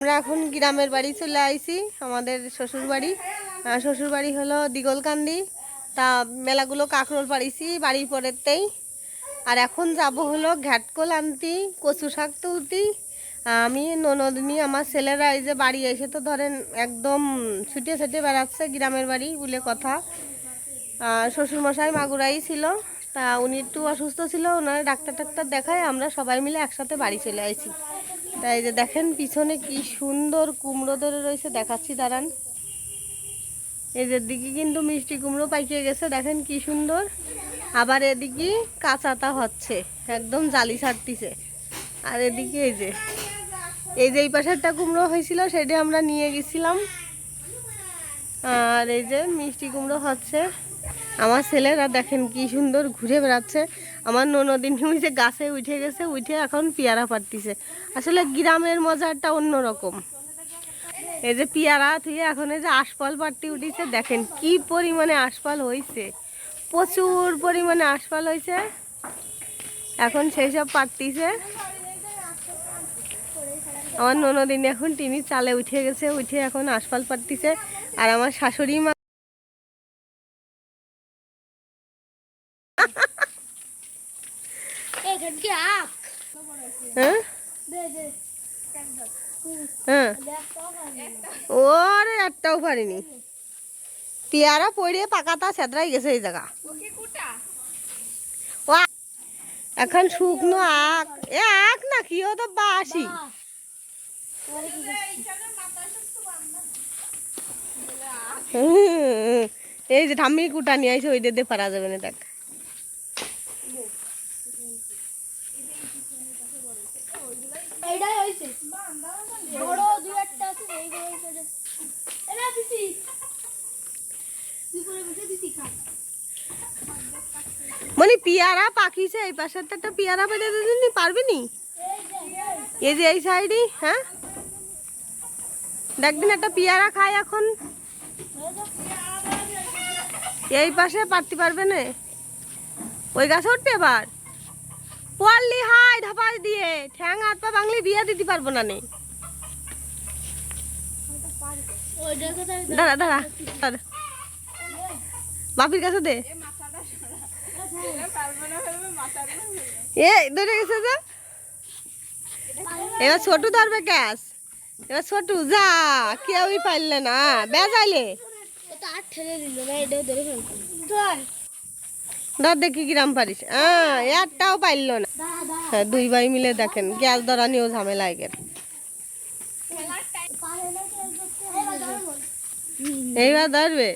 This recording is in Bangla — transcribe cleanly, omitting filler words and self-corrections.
আমরা এখন গ্রামের বাড়ি চলে আইছি, আমাদের শ্বশুর বাড়ি হলো দিগলকান্দি। তা মেলাগুলো কাঁকরোল পাড়িছি বাড়ির পরেতেই। আর এখন যাব হলো ঘ্যাটকোল আনতি, কচু শাক তুলতি। আমি ননদিনী আমার ছেলেরা এই যে বাড়ি এসে তো ধরেন একদম ছুটে ছুটে বেড়াচ্ছে, গ্রামের বাড়ি বলে কথা। শ্বশুরমশাই মাগুরাই ছিল, তা উনি একটু অসুস্থ ছিল, ওনার ডাক্তার দেখায় আমরা সবাই মিলে একসাথে বাড়ি চলে আসি। তাই যে দেখেন পিছনে কি সুন্দর কুমড়ো ধরে রয়েছে, দেখাচ্ছি দাঁড়ান। এই যে দিকে কিন্তু মিষ্টি কুমড়ো পাইকে গেছে, দেখেন কি সুন্দর। আবার এদিকে কাঁচাতা হচ্ছে, একদম জালি ছাড়তিছে। আর এদিকে এই যে এই পাশেরটা কুমড়ো হয়েছিল সেটা আমরা নিয়ে গেছিলাম। আর এই যে মিষ্টি কুমড়ো হচ্ছে। আমার ছেলেরা দেখেন কি সুন্দর ঘুরে বেড়াচ্ছে। আমার ননদিন যে গাছে উঠে গেছে, উঠে এখন পেয়ারা পাড়তিছে। আসলে গ্রামের মজাটা অন্যরকম। এই যে পেয়ারা থেকে এখন এই যে আশপাল পাড়তে উঠেছে, দেখেন কি পরিমাণে আশপাল হয়েছে, প্রচুর পরিমাণে আশপাল হয়েছে। এখন সেই সব পাড়তিছে। আমার ননদিন এখন টিনির চালে উঠে গেছে, উঠে এখন আশপাল পাড়তিছে। আর আমার শাশুড়ি মা ওরে একটাও পারিনি। পেয়ারা পড়ে পাকাতা ছেদরাই গেছে এই জায়গা। এখন শুকনো আখ, আখ না কি ও তো বাসি। এই যে ঠাম্মি কুটা নিয়ে আইছে, ওই দিয়ে পারা যাবে না। দেখ মানে পেয়ারা পাকিছে, এই পাশের একটা পেয়ারা পেটে দিদি পারবি নি? এই যে এই সাইডে, হ্যাঁ দেখবেন একটা পেয়ারা খায় এখন। এই পাশে পারতে পারবে না, ওই গাছে উঠবে এবার পড়লি হাই ধাপাস দিয়ে ঠ্যাং হাত পা বাংলি বিয়ে দিতে পারবো না। নে দাঁড়া দাঁড়া, বাপির কাছে দে। এ ধরে গেছে যে, এবার ছোট ধরবে গ্যাস। এবার ছোট যা, কেউই পারলে না, বেজাইলে ধর দেখি কিরাম পারিস। একটাও পাইল না। হ্যাঁ দুই ভাই মিলে দেখেন গ্যাস ধরা নিয়েও ঝামেলা এগের। এইবার ধরবে।